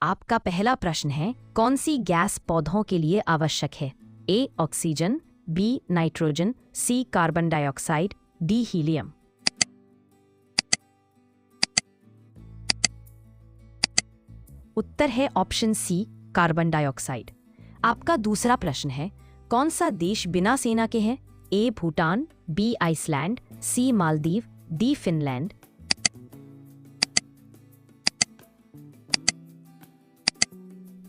आपका पहला प्रश्न है, कौन सी गैस पौधों के लिए आवश्यक है? A oxygen, B nitrogen, C carbon dioxide, D helium. उत्तर है ऑप्शन सी कार्बन डाइऑक्साइड। आपका दूसरा प्रश्न है, कौन सा देश बिना सेना के है? ए भूटान, बी आइसलैंड, सी मालदीव, डी फिनलैंड।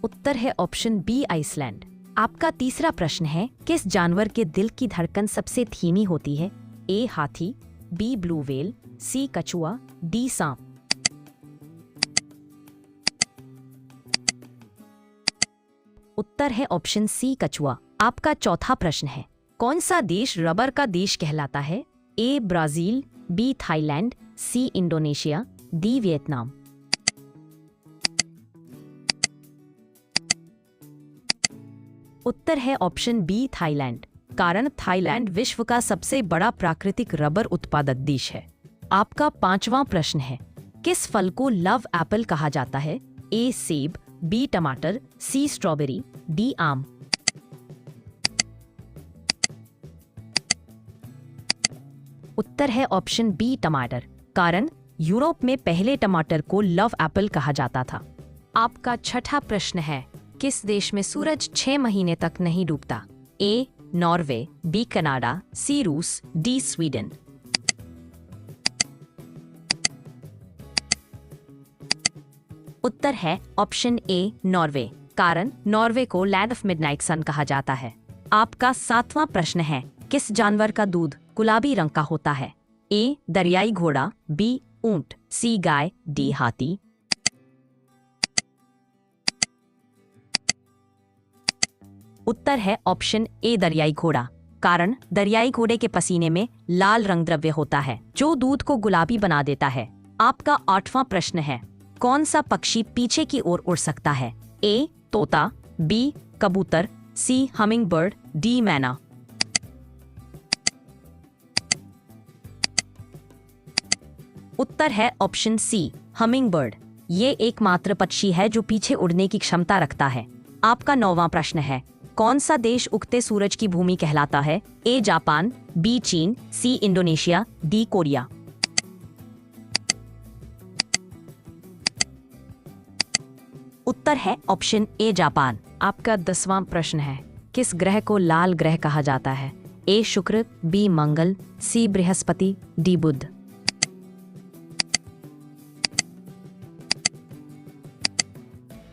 उत्तर है ऑप्शन बी आइसलैंड। आपका तीसरा प्रश्न है, किस जानवर के दिल की धड़कन सबसे धीमी होती है? ए हाथी, बी ब्लू व्हेल, सी कछुआ, डी सांप। उत्तर है ऑप्शन सी कछुआ। आपका चौथा प्रश्न है, कौन सा देश रबर का देश कहलाता है? A Brazil, B Thailand, C Indonesia, D Vietnam. उत्तर है ऑप्शन बी थाईलैंड, कारण थाईलैंड विश्व का सबसे बड़ा प्राकृतिक रबर उत्पादक देश है। आपका पांचवां प्रश्न है, किस फल को लव एप्पल कहा जाता है? ए सेब, बी टमाटर, सी स्ट्रॉबेरी, डी आम। उत्तर है ऑप्शन बी टमाटर, कारण यूरोप में पहले टमाटर को लव एप्पल कहा जाता था। आपका छठा प्रश्न है, किस देश में सूरज 6 महीने तक नहीं डूबता? ए नॉर्वे, बी कनाडा, सी रूस, डी स्वीडन। उत्तर है ऑप्शन ए नॉर्वे, कारण नॉर्वे को लैंड ऑफ मिडनाइट सन कहा जाता है। आपका सातवां प्रश्न है, किस जानवर का दूध गुलाबी रंग का होता है? ए दरियाई घोड़ा, बी ऊंट, सी गाय, डी हाथी। उत्तर है ऑप्शन ए दरियाई घोड़ा, कारण दरियाई घोड़े के पसीने में लाल रंग द्रव्य होता है जो दूध को गुलाबी बना देता है। आपका आठवां प्रश्न है, कौन सा पक्षी पीछे की ओर उड़ सकता है? ए तोता, बी कबूतर, सी हमिंग बर्ड, डी मैना। उत्तर है ऑप्शन सी हमिंग बर्ड। ये एकमात्र पक्षी है जो पीछे उड़ने की क्षमता रखता है। आपका नौवां प्रश्न है, कौन सा देश उगते सूरज की भूमि कहलाता है? ए जापान, बी चीन, सी इंडोनेशिया, डी कोरिया। उत्तर है ऑप्शन ए जापान। आपका 10वां प्रश्न है, किस ग्रह को लाल ग्रह कहा जाता है? ए शुक्र, बी मंगल, सी बृहस्पति, डी बुध।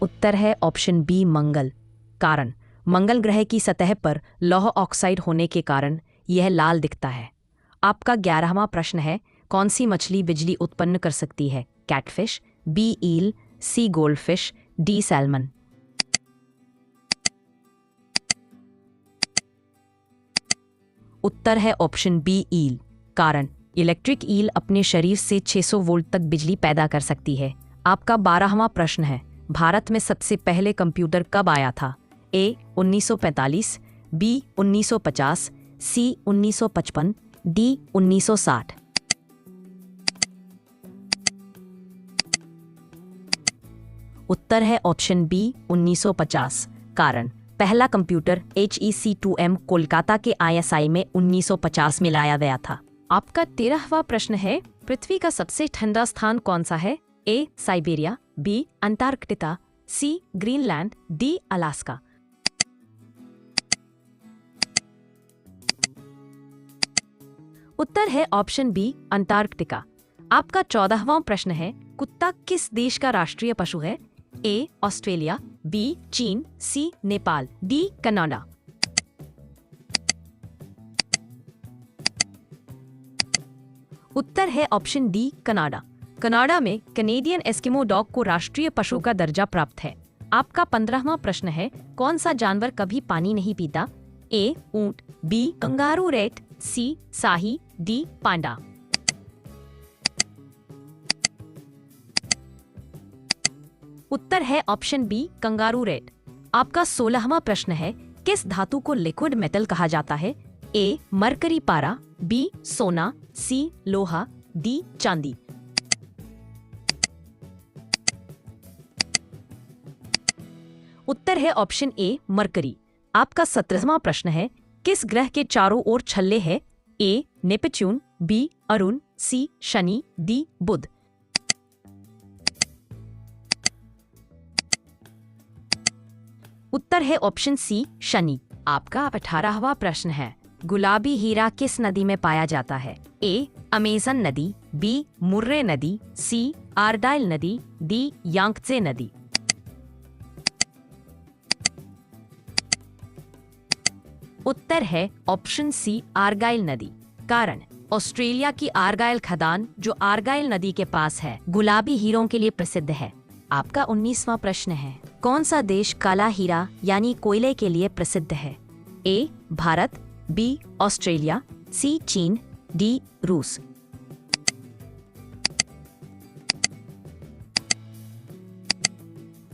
उत्तर है ऑप्शन बी मंगल, कारण मंगल ग्रह की सतह पर लौह ऑक्साइड होने के कारण यह लाल दिखता है। आपका 11वां प्रश्न है, कौन सी मछली बिजली उत्पन्न कर सकती है? कैटफिश, बी ईल, सी गोल्डफिश, डी सैल्मन। उत्तर है ऑप्शन बी ईल, कारण इलेक्ट्रिक ईल अपने शरीर से 600 वोल्ट तक बिजली पैदा कर सकती है। आपका 12वां प्रश्न है, भारत में सबसे पहले कंप्यूटर कब आया था? ए 1945, बी 1950, सी 1955, डी 1960। उत्तर है ऑप्शन बी 1950, कारण पहला कंप्यूटर HEC2M कोलकाता के ISI में 1950 में लाया गया था। आपका 13वां प्रश्न है, पृथ्वी का सबसे ठंडा स्थान कौन सा है? ए साइबेरिया, बी अंटार्कटिका, सी ग्रीनलैंड, डी अलास्का। उत्तर है ऑप्शन बी अंटार्कटिका। आपका 14वां प्रश्न है, कुत्ता किस देश का राष्ट्रीय पशु है? ए ऑस्ट्रेलिया, बी चीन, सी नेपाल, डी कनाडा। उत्तर है ऑप्शन डी कनाडा। कनाडा में कैनेडियन एस्किमो डॉग को राष्ट्रीय पशु का दर्जा प्राप्त है। आपका 15वां प्रश्न है, कौन सा जानवर कभी पानी नहीं पीता? ए ऊंट, बी कंगारू रैट, सी साही, डी पांडा। उत्तर है ऑप्शन बी कंगारू रैट। आपका 16वां प्रश्न है, किस धातु को लिक्विड मेटल कहा जाता है? ए मरकरी पारा, बी सोना, सी लोहा, डी चांदी। उत्तर है ऑप्शन ए मरकरी। आपका 17वां प्रश्न है, किस ग्रह के चारों ओर छल्ले हैं? ए नेपच्यून, बी अरुण, सी शनि, डी बुध। उत्तर है ऑप्शन सी शनि। आपका 18वां प्रश्न है, गुलाबी हीरा किस नदी में पाया जाता है? ए अमेजन नदी, बी मुर्रे नदी, सी आर्डाइल नदी, डी यांगत्जे नदी। उत्तर है ऑप्शन सी आर्गाइल नदी। कारण ऑस्ट्रेलिया की आर्गाइल खदान जो आर्गाइल नदी के पास है गुलाबी हीरों के लिए प्रसिद्ध है। आपका 19वां प्रश्न है, कौन सा देश काला हीरा यानी कोयले के लिए प्रसिद्ध है? ए भारत, बी ऑस्ट्रेलिया, सी चीन, डी रूस।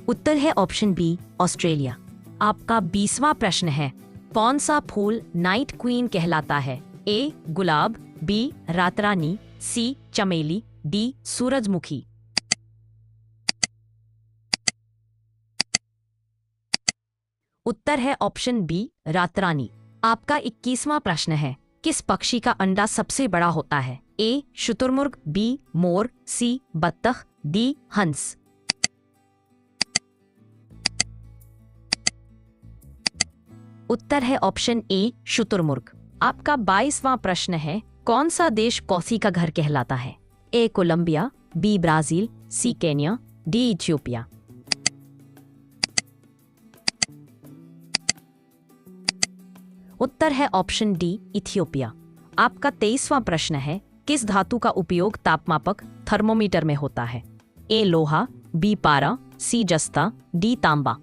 उत्तर है ऑप्शन बी ऑस्ट्रेलिया। आपका 20वां प्रश्न है, कौन सा फूल नाइट क्वीन कहलाता है? ए गुलाब, बी रातरानी, सी चमेली, डी सूरजमुखी। उत्तर है ऑप्शन बी रातरानी। आपका 21वां प्रश्न है, किस पक्षी का अंडा सबसे बड़ा होता है? ए शुतुरमुर्ग, बी मोर, सी बत्तख, डी हंस। उत्तर है ऑप्शन ए शुतुरमुर्ग। आपका 22वां प्रश्न है, कौन सा देश कॉफी का घर कहलाता है? ए कोलंबिया, बी ब्राजील, सी केन्या, डी इथियोपिया। उत्तर है ऑप्शन डी इथियोपिया। आपका 23वां प्रश्न है, किस धातु का उपयोग तापमापक थर्मोमीटर में होता है? ए लोहा, बी पारा, सी जस्ता, डी तांबा।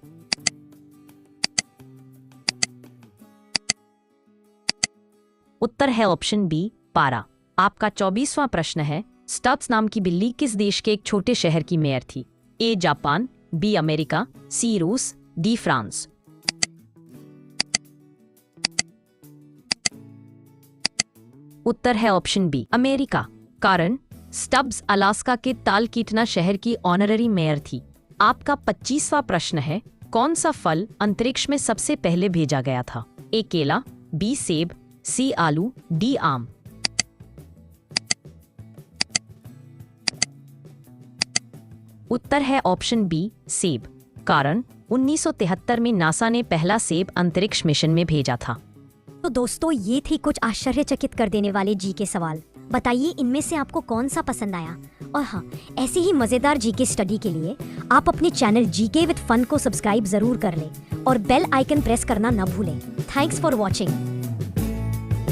उत्तर है ऑप्शन बी पारा। आपका 24वां प्रश्न है, स्टब्स नाम की बिल्ली किस देश के एक छोटे शहर की मेयर थी? ए जापान, बी अमेरिका, सी रूस, डी फ्रांस। उत्तर है ऑप्शन बी अमेरिका। कारण स्टब्स अलास्का के तालकीटना शहर की ऑनररी मेयर थी। आपका 25वां प्रश्न है, कौन सा फल अंतरिक्ष में सबसे पहले भेजा गया था? ए केला, बी सेब, सी आलू, डी आम। उत्तर है ऑप्शन बी सेब। कारण 1973 में नासा ने पहला सेब अंतरिक्ष मिशन में भेजा था। तो दोस्तों, ये थे कुछ आश्चर्यचकित कर देने वाले जीके सवाल। बताइए इनमें से आपको कौन सा पसंद आया। और हाँ, ऐसी ही मजेदार जीके स्टडी के लिए आप अपने चैनल जीके विद फन को सब्सक्राइब जरूर कर लें और बेल आइकन प्रेस करना न भूलें। Thanks for watching.